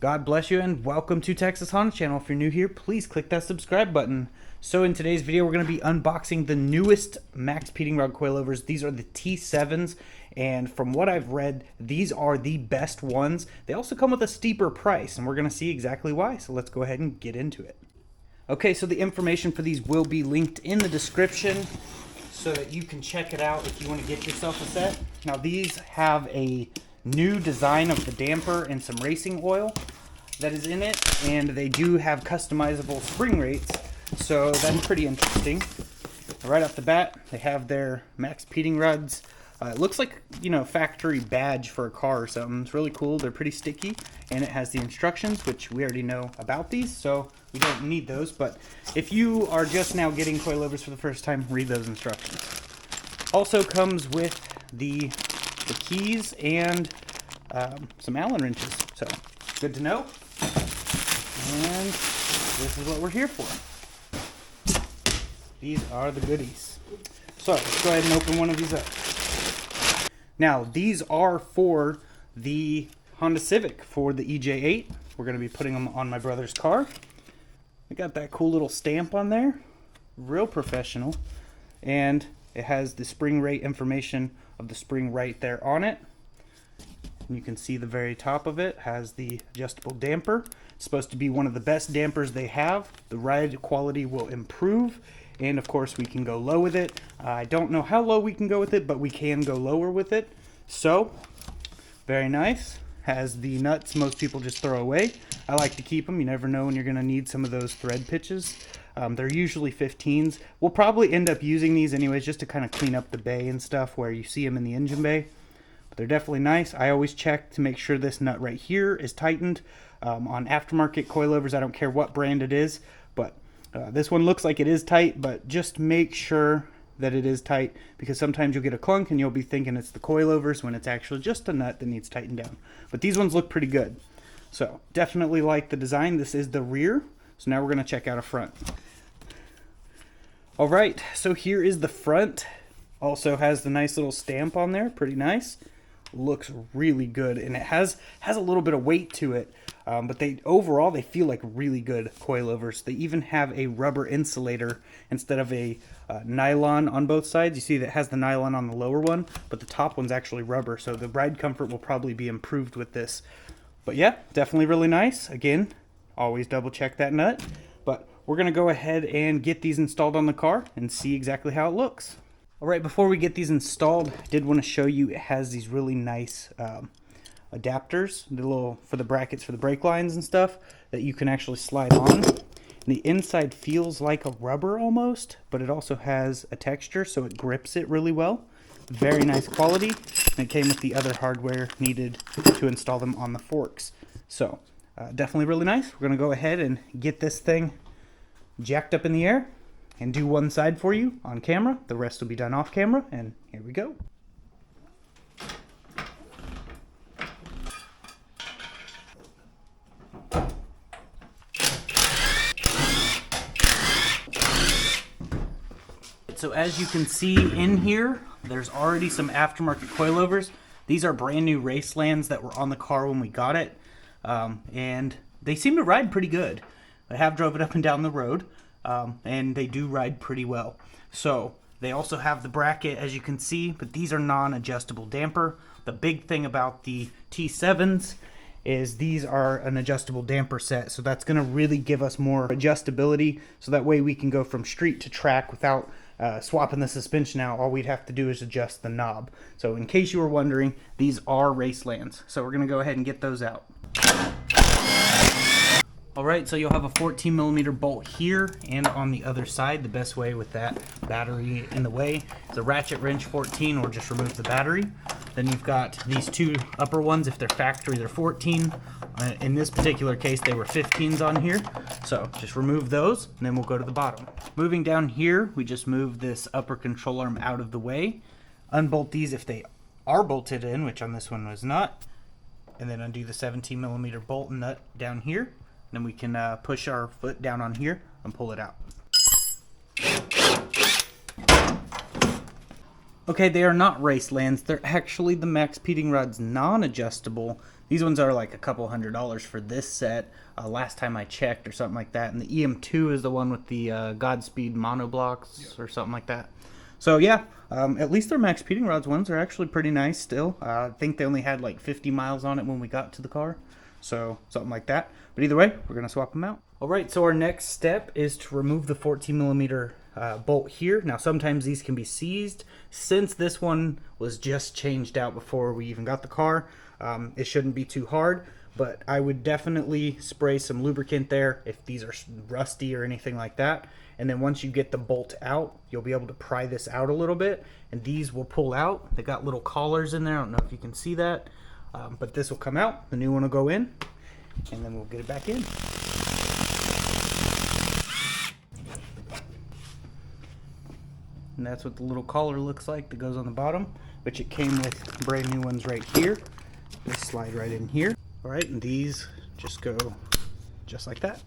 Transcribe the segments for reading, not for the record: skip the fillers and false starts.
God bless you and welcome to Texas Honda Channel. If you're new here, please click that subscribe button. So in today's video, we're going to be unboxing the newest Maxpeedingrod coilovers. These are the T7s, and from what I've read, these are the best ones. They also come with a steeper price, and we're going to see exactly why. So let's go ahead and get into it. Okay, so the information for these will be linked in the description so that you can check it out if you want to get yourself a set. Now these have a new design of the damper and some racing oil that is in it, and they do have customizable spring rates, so that's pretty interesting. Right off the bat, they have their Maxpeedingrods. It looks like, you know, factory badge for a car or something. It's really cool. They're pretty sticky, and it has the instructions, which we already know about these, so we don't need those. But if you are just now getting coilovers for the first time, read those instructions. Also comes with the keys and some Allen wrenches, so good to know. And this is what we're here for. These are the goodies. So let's go ahead and open one of these up. Now these are for the Honda Civic for the EJ8. We're going to be putting them on my brother's car. They got that cool little stamp on there, real professional, and it has the spring rate information of the spring right there on it. And you can see the very top of it has the adjustable damper. It's supposed to be one of the best dampers they have. The ride quality will improve, and of course we can go low with it. I don't know how low we can go with it, but we can go lower with it. So very nice. Has the nuts most people just throw away. I like to keep them. You never know when you're going to need some of those thread pitches. They're usually 15s. We'll probably end up using these anyways just to kind of clean up the bay and stuff where you see them in the engine bay. But they're definitely nice. I always check to make sure this nut right here is tightened. On aftermarket coilovers, I don't care what brand it is, but this one looks like it is tight, but just make sure that it is tight, because sometimes you'll get a clunk and you'll be thinking it's the coilovers when it's actually just a nut that needs tightened down. But these ones look pretty good. So definitely like the design. This is the rear. So now we're going to check out a front. All right, so here is the front. Also has the nice little stamp on there, pretty nice. Looks really good, and it has a little bit of weight to it, but overall they feel like really good coilovers. They even have a rubber insulator instead of a nylon on both sides. You see that has the nylon on the lower one, but the top one's actually rubber, so the ride comfort will probably be improved with this. But yeah, definitely really nice. Again, always double check that nut. But we're gonna go ahead and get these installed on the car and see exactly how it looks. All right, before we get these installed, I did want to show you it has these really nice adapters, for the brackets for the brake lines and stuff, that you can actually slide on. And the inside feels like a rubber almost, but it also has a texture, so it grips it really well. Very nice quality, and it came with the other hardware needed to install them on the forks. So definitely really nice. We're going to go ahead and get this thing jacked up in the air and do one side for you on camera. The rest will be done off camera, and here we go. So as you can see in here, there's already some aftermarket coilovers. These are brand new Racelands that were on the car when we got it, and they seem to ride pretty good. I have drove it up and down the road. And they do ride pretty well. So they also have the bracket, as you can see, but these are non-adjustable damper. The big thing about the T7s is these are an adjustable damper set, so that's going to really give us more adjustability, so that way we can go from street to track without swapping the suspension out. All we'd have to do is adjust the knob. So in case you were wondering, these are Racelands, so we're going to go ahead and get those out. Alright, so you'll have a 14mm bolt here and on the other side. The best way with that battery in the way is a ratchet wrench 14, or just remove the battery. Then you've got these two upper ones. If they're factory, they're 14. In this particular case, they were 15s on here. So just remove those, and then we'll go to the bottom. Moving down here, we just move this upper control arm out of the way. Unbolt these if they are bolted in, which on this one was not. And then undo the 17mm bolt and nut down here. Then we can push our foot down on here and pull it out. Okay, they are not Racelands. They're actually the Maxpeedingrods non-adjustable These ones are like a couple $100 for this set, last time I checked, or something like that. And the EM2 is the one with the Godspeed monoblocks, or something like that. So yeah, at least their Maxpeedingrods ones are actually pretty nice still. I think they only had like 50 miles on it when we got to the car, so something like that. But either way, we're gonna swap them out. All right, so our next step is to remove the 14mm bolt here. Now sometimes these can be seized. Since this one was just changed out before we even got the car, it shouldn't be too hard, but I would definitely spray some lubricant there if these are rusty or anything like that. And then once you get the bolt out, you'll be able to pry this out a little bit, and these will pull out. They got little collars in there. I don't know if you can see that, but this will come out. The new one will go in, and then we'll get it back in. And that's what the little collar looks like that goes on the bottom, which it came with brand new ones right here. They slide right in here. All right, and these just go just like that.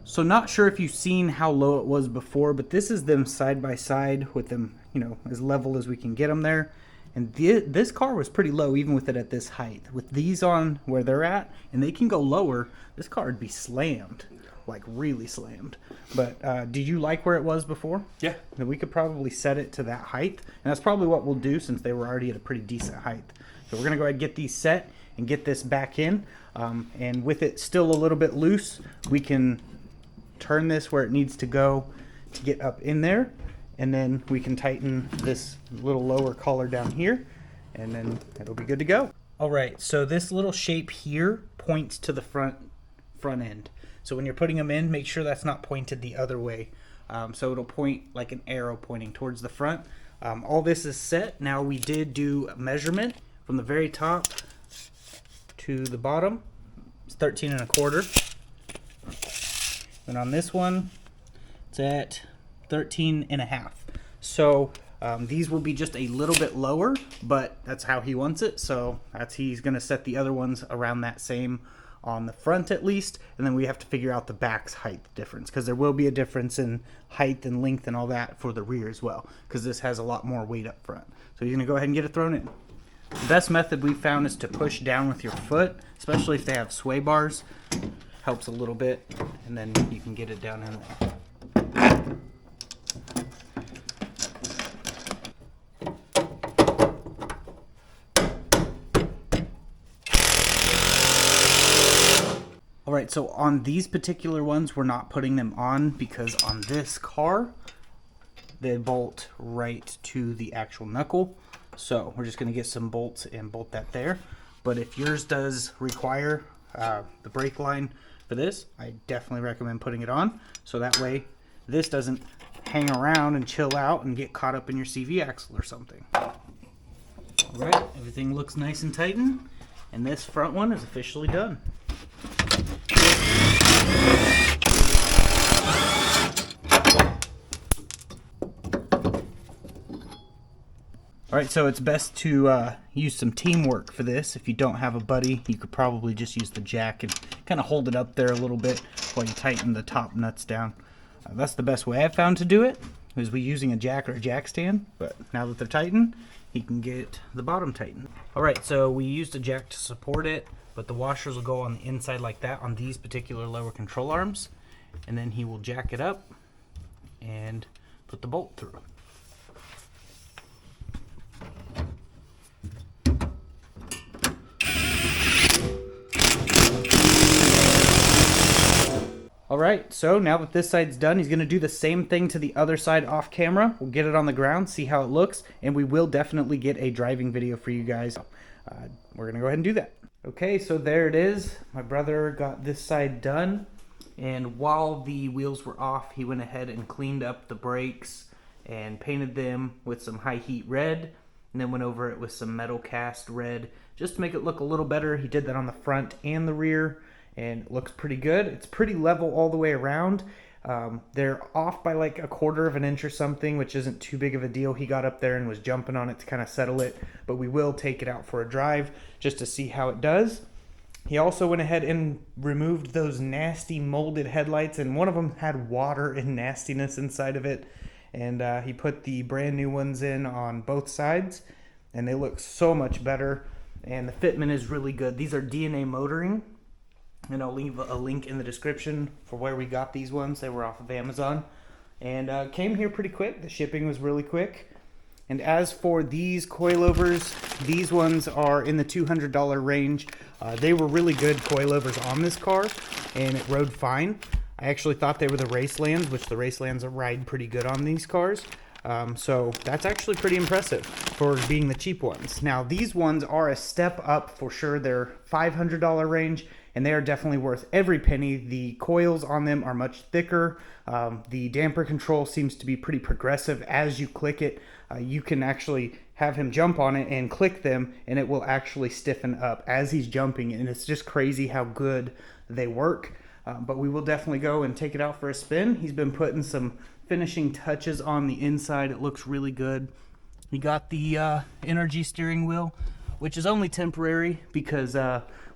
So not sure if you've seen how low it was before, but this is them side by side with them, you know, as level as we can get them there. And this car was pretty low even with it at this height. With these on where they're at, and they can go lower, this car would be slammed, like really slammed. But did you like where it was before? Yeah. Then we could probably set it to that height, and that's probably what we'll do since they were already at a pretty decent height. So we're gonna go ahead and get these set and get this back in. And with it still a little bit loose, we can turn this where it needs to go to get up in there, and then we can tighten this little lower collar down here, and then it'll be good to go. All right, so this little shape here points to the front end. So when you're putting them in, make sure that's not pointed the other way. So it'll point like an arrow pointing towards the front. All this is set. Now we did do a measurement from the very top to the bottom. It's 13 1/4. And on this one, it's at 13 1/2. So these will be just a little bit lower, but that's how he wants it. So he's going to set the other ones around that same on the front at least. And then we have to figure out the back's height difference, because there will be a difference in height and length and all that for the rear as well, because this has a lot more weight up front. So he's going to go ahead and get it thrown in. The best method we found is to push down with your foot, especially if they have sway bars. Helps a little bit, and then you can get it down in there. All right, so on these particular ones, we're not putting them on because on this car, they bolt right to the actual knuckle. So we're just gonna get some bolts and bolt that there. But if yours does require the brake line for this, I definitely recommend putting it on, so that way this doesn't hang around and chill out and get caught up in your CV axle or something. All right, everything looks nice and tightened, and this front one is officially done. All right, so it's best to use some teamwork for this. If you don't have a buddy, you could probably just use the jack and kind of hold it up there a little bit while you tighten the top nuts down. That's the best way I've found to do it, is we using a jack or a jack stand. But now that they're tightened, he can get the bottom tightened. All right, so we used a jack to support it, but the washers will go on the inside like that on these particular lower control arms, and then he will jack it up and put the bolt through. All right, so now that this side's done, he's gonna do the same thing to the other side off camera. We'll get it on the ground, see how it looks, and we will definitely get a driving video for you guys. We're gonna go ahead and do that. Okay, so there it is. My brother got this side done, and while the wheels were off, he went ahead and cleaned up the brakes and painted them with some high heat red, and then went over it with some metal cast red just to make it look a little better. He did that on the front and the rear, and it looks pretty good. It's pretty level all the way around. They're off by like 1/4 of an inch or something, which isn't too big of a deal. He got up there and was jumping on it to kind of settle it, but we will take it out for a drive just to see how it does. He also went ahead and removed those nasty molded headlights, and one of them had water and nastiness inside of it, and he put the brand new ones in on both sides, and they look so much better, and the fitment is really good. These are DNA motoring, and I'll leave a link in the description for where we got these ones. They were off of Amazon, and came here pretty quick. The shipping was really quick. And as for these coilovers, these ones are in the $200 range. They were really good coilovers on this car, and it rode fine. I actually thought they were the Racelands, which the Racelands ride pretty good on these cars. So that's actually pretty impressive for being the cheap ones. Now, these ones are a step up for sure. They're $500 range, and they are definitely worth every penny. The coils on them are much thicker. The damper control seems to be pretty progressive. As you click it, you can actually have him jump on it and click them, and it will actually stiffen up as he's jumping, and it's just crazy how good they work. But we will definitely go and take it out for a spin. He's been putting some finishing touches on the inside. It looks really good. We got the energy steering wheel, which is only temporary because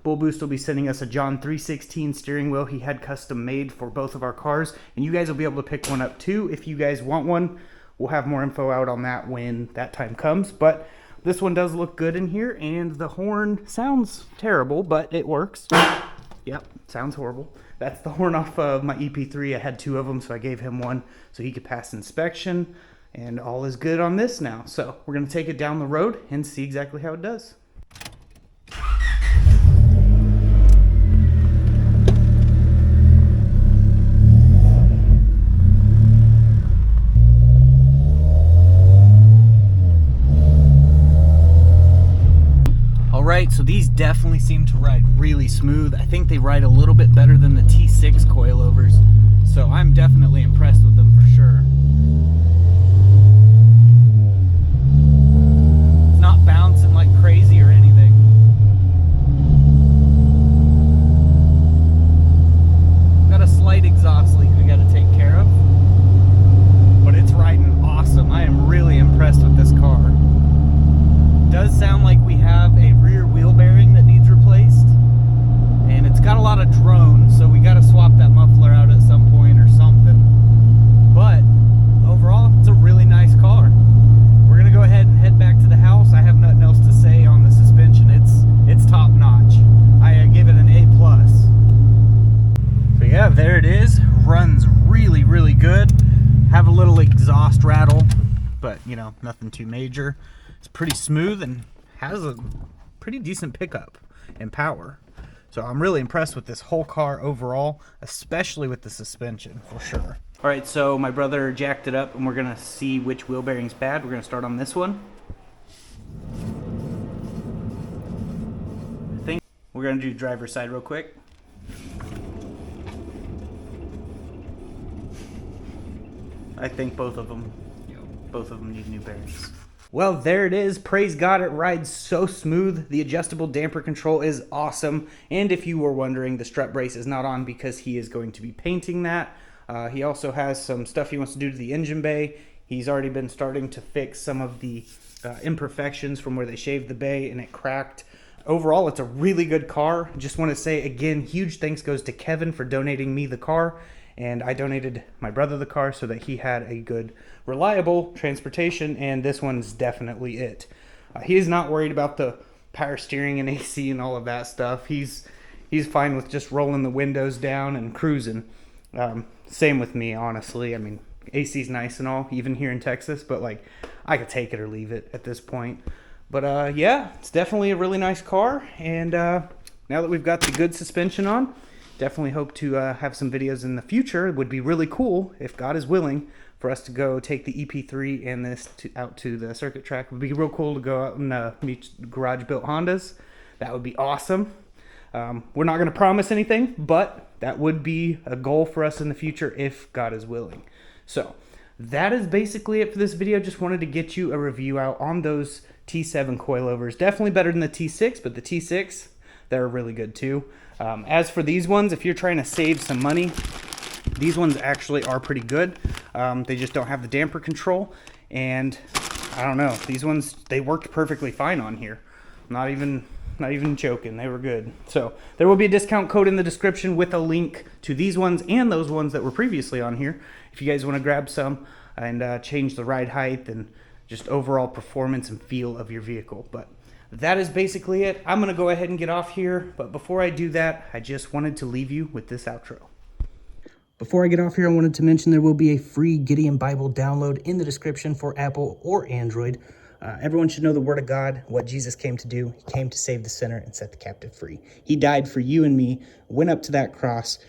Bull Boost will be sending us a John 316 steering wheel he had custom made for both of our cars, and you guys will be able to pick one up too if you guys want one. We'll have more info out on that when that time comes, but this one does look good in here, and the horn sounds terrible, but it works. Yep, sounds horrible. That's the horn off of my EP3. I had 2 of them, so I gave him one so he could pass inspection, and all is good on this now. So we're going to take it down the road and see exactly how it does. Alright, so these definitely seem to ride really smooth. I think they ride a little bit better than the T6 coilovers, so I'm definitely impressed with them for sure. It's not bouncing like crazy or anything. Got a slight exhaust leak we got to take care of, but it's riding awesome. I am really impressed with this car. Does sound like we have a rear wheel bearing that needs replaced, and it's got a lot of drone, so we got to swap that muffler out at some point or something. But overall, it's a really nice car. We're gonna go ahead and head back to the house. I have nothing else to say on the suspension. It's top notch. I give it an A+. So yeah, there it is. Runs really, really good. Have a little exhaust rattle, but you know, nothing too major. It's pretty smooth and has a pretty decent pickup and power. So I'm really impressed with this whole car overall, especially with the suspension for sure. All right, so my brother jacked it up and we're gonna see which wheel bearing's bad. We're gonna start on this one. I think we're gonna do driver's side real quick. I think both of them need new bearings. Well, there it is. Praise God, it rides so smooth. The adjustable damper control is awesome. And if you were wondering, the strut brace is not on because he is going to be painting that. He also has some stuff he wants to do to the engine bay. He's already been starting to fix some of the imperfections from where they shaved the bay and it cracked. Overall, it's a really good car. Just want to say again, huge thanks goes to Kevin for donating me the car. And I donated my brother the car so that he had a good, reliable transportation, and this one's definitely it. He is not worried about the power steering and AC and all of that stuff. He's fine with just rolling the windows down and cruising. Same with me, honestly. I mean, AC's nice and all, even here in Texas, but like, I could take it or leave it at this point. But yeah, it's definitely a really nice car, and now that we've got the good suspension on, definitely hope to have some videos in the future. It would be really cool, if God is willing, for us to go take the EP3 and this out to the circuit track. It would be real cool to go out and meet garage-built Hondas. That would be awesome. We're not going to promise anything, but that would be a goal for us in the future if God is willing. So that is basically it for this video. Just wanted to get you a review out on those T7 coilovers. Definitely better than the T6, but the T6, they're really good too. As for these ones, if you're trying to save some money, these ones actually are pretty good. They just don't have the damper control, and I don't know, these ones, they worked perfectly fine on here. Not even joking, they were good. So there will be a discount code in the description with a link to these ones and those ones that were previously on here if you guys want to grab some and change the ride height and just overall performance and feel of your vehicle. But that is basically it. I'm going to go ahead and get off here. But before I do that, I just wanted to leave you with this outro. Before I get off here, I wanted to mention there will be a free Gideon Bible download in the description for Apple or Android. Everyone should know the Word of God, what Jesus came to do. He came to save the sinner and set the captive free. He died for you and me, went up to that cross,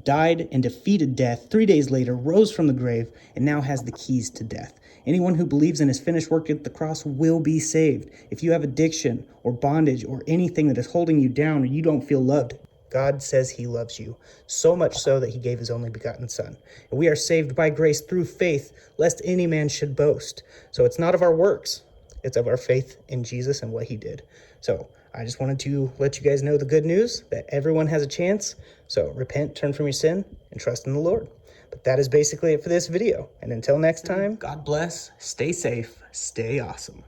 died and defeated death, 3 days later, rose from the grave, and now has the keys to death. Anyone who believes in his finished work at the cross will be saved. If you have addiction or bondage or anything that is holding you down or you don't feel loved, God says he loves you, so much so that he gave his only begotten Son. And we are saved by grace through faith, lest any man should boast. So it's not of our works, it's of our faith in Jesus and what he did. So I just wanted to let you guys know the good news, that everyone has a chance. So repent, turn from your sin, and trust in the Lord. But that is basically it for this video. And until next time, God bless, stay safe, stay awesome.